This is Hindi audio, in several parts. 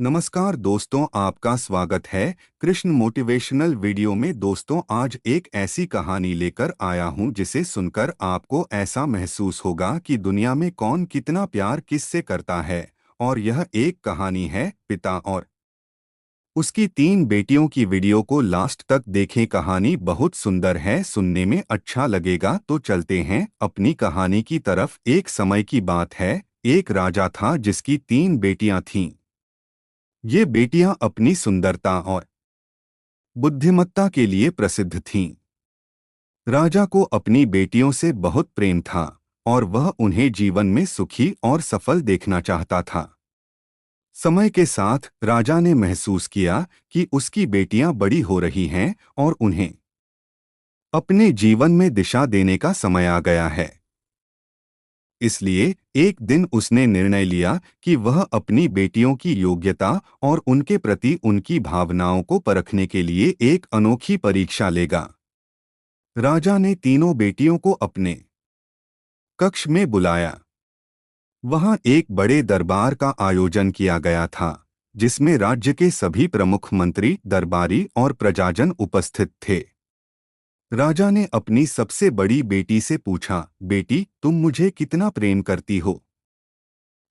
नमस्कार दोस्तों, आपका स्वागत है कृष्ण मोटिवेशनल वीडियो में। दोस्तों, आज एक ऐसी कहानी लेकर आया हूं जिसे सुनकर आपको ऐसा महसूस होगा कि दुनिया में कौन कितना प्यार किससे करता है। और यह एक कहानी है पिता और उसकी 3 बेटियों की। वीडियो को लास्ट तक देखें, कहानी बहुत सुंदर है, सुनने में अच्छा लगेगा। तो चलते हैं अपनी कहानी की तरफ। एक समय की बात है, एक राजा था जिसकी 3 बेटियां थीं। ये बेटियां अपनी सुंदरता और बुद्धिमत्ता के लिए प्रसिद्ध थीं। राजा को अपनी बेटियों से बहुत प्रेम था और वह उन्हें जीवन में सुखी और सफल देखना चाहता था। समय के साथ राजा ने महसूस किया कि उसकी बेटियां बड़ी हो रही हैं और उन्हें अपने जीवन में दिशा देने का समय आ गया है। इसलिए एक दिन उसने निर्णय लिया कि वह अपनी बेटियों की योग्यता और उनके प्रति उनकी भावनाओं को परखने के लिए एक अनोखी परीक्षा लेगा। राजा ने तीनों बेटियों को अपने कक्ष में बुलाया। वहां एक बड़े दरबार का आयोजन किया गया था, जिसमें राज्य के सभी प्रमुख मंत्री, दरबारी और प्रजाजन उपस्थित थे। राजा ने अपनी सबसे बड़ी बेटी से पूछा, बेटी, तुम मुझे कितना प्रेम करती हो?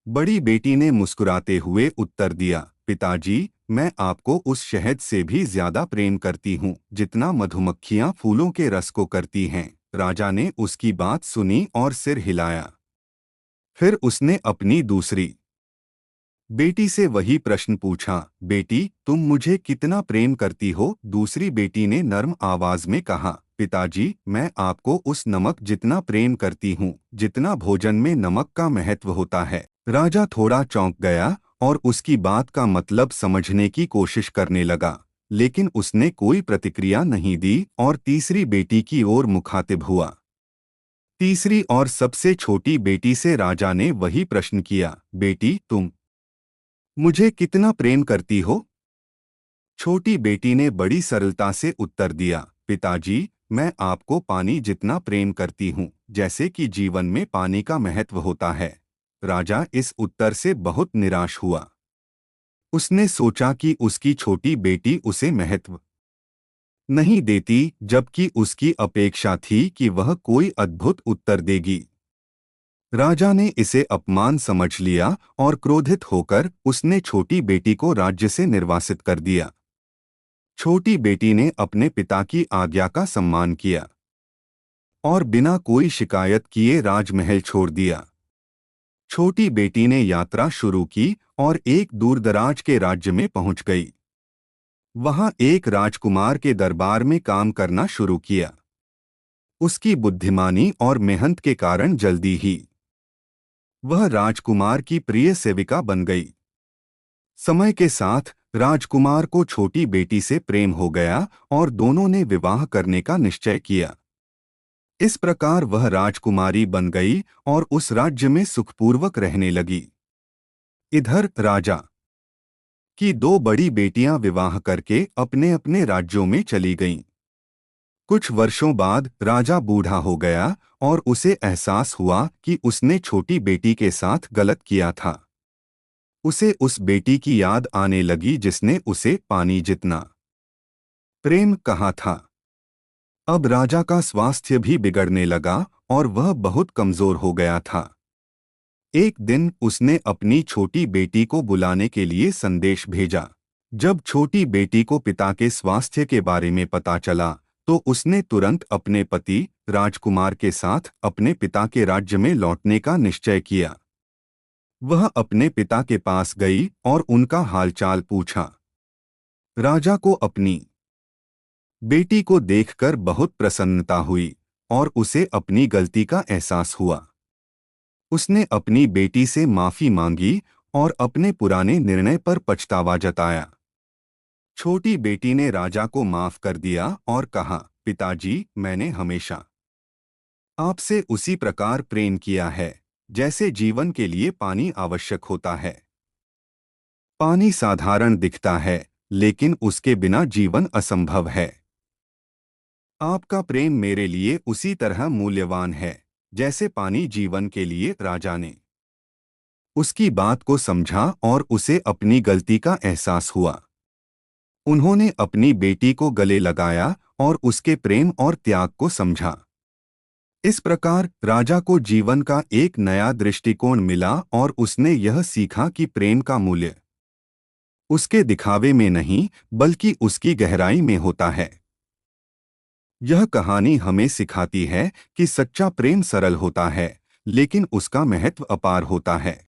बड़ी बेटी ने मुस्कुराते हुए उत्तर दिया, पिताजी, मैं आपको उस शहद से भी ज्यादा प्रेम करती हूँ जितना मधुमक्खियां फूलों के रस को करती हैं। राजा ने उसकी बात सुनी और सिर हिलाया। फिर उसने अपनी दूसरी बेटी से वही प्रश्न पूछा, बेटी, तुम मुझे कितना प्रेम करती हो? दूसरी बेटी ने नर्म आवाज में कहा, पिताजी, मैं आपको उस नमक जितना प्रेम करती हूँ जितना भोजन में नमक का महत्व होता है। राजा थोड़ा चौंक गया और उसकी बात का मतलब समझने की कोशिश करने लगा, लेकिन उसने कोई प्रतिक्रिया नहीं दी और तीसरी बेटी की ओर मुखातिब हुआ। तीसरी और सबसे छोटी बेटी से राजा ने वही प्रश्न किया, बेटी, तुम मुझे कितना प्रेम करती हो? छोटी बेटी ने बड़ी सरलता से उत्तर दिया, पिताजी, मैं आपको पानी जितना प्रेम करती हूँ, जैसे कि जीवन में पानी का महत्व होता है। राजा इस उत्तर से बहुत निराश हुआ। उसने सोचा कि उसकी छोटी बेटी उसे महत्व नहीं देती, जबकि उसकी अपेक्षा थी कि वह कोई अद्भुत उत्तर देगी। राजा ने इसे अपमान समझ लिया और क्रोधित होकर उसने छोटी बेटी को राज्य से निर्वासित कर दिया। छोटी बेटी ने अपने पिता की आज्ञा का सम्मान किया और बिना कोई शिकायत किए राजमहल छोड़ दिया। छोटी बेटी ने यात्रा शुरू की और एक दूरदराज के राज्य में पहुंच गई। वहां एक राजकुमार के दरबार में काम करना शुरू किया। उसकी बुद्धिमानी और मेहनत के कारण जल्दी ही वह राजकुमार की प्रिय सेविका बन गई। समय के साथ राजकुमार को छोटी बेटी से प्रेम हो गया और दोनों ने विवाह करने का निश्चय किया। इस प्रकार वह राजकुमारी बन गई और उस राज्य में सुखपूर्वक रहने लगी। इधर राजा की 2 बड़ी बेटियां विवाह करके अपने अपने राज्यों में चली गईं। कुछ वर्षों बाद राजा बूढ़ा हो गया और उसे एहसास हुआ कि उसने छोटी बेटी के साथ गलत किया था। उसे उस बेटी की याद आने लगी जिसने उसे पानी जितना प्रेम कहा था। अब राजा का स्वास्थ्य भी बिगड़ने लगा और वह बहुत कमजोर हो गया था। एक दिन उसने अपनी छोटी बेटी को बुलाने के लिए संदेश भेजा। जब छोटी बेटी को पिता के स्वास्थ्य के बारे में पता चला, तो उसने तुरंत अपने पति राजकुमार के साथ अपने पिता के राज्य में लौटने का निश्चय किया। वह अपने पिता के पास गई और उनका हालचाल पूछा। राजा को अपनी बेटी को देखकर बहुत प्रसन्नता हुई और उसे अपनी गलती का एहसास हुआ। उसने अपनी बेटी से माफी मांगी और अपने पुराने निर्णय पर पछतावा जताया। छोटी बेटी ने राजा को माफ कर दिया और कहा, पिताजी, मैंने हमेशा आपसे उसी प्रकार प्रेम किया है जैसे जीवन के लिए पानी आवश्यक होता है। पानी साधारण दिखता है, लेकिन उसके बिना जीवन असंभव है। आपका प्रेम मेरे लिए उसी तरह मूल्यवान है जैसे पानी जीवन के लिए। राजा ने उसकी बात को समझा और उसे अपनी गलती का एहसास हुआ। उन्होंने अपनी बेटी को गले लगाया और उसके प्रेम और त्याग को समझा। इस प्रकार राजा को जीवन का एक नया दृष्टिकोण मिला और उसने यह सीखा कि प्रेम का मूल्य उसके दिखावे में नहीं बल्कि उसकी गहराई में होता है। यह कहानी हमें सिखाती है कि सच्चा प्रेम सरल होता है, लेकिन उसका महत्व अपार होता है।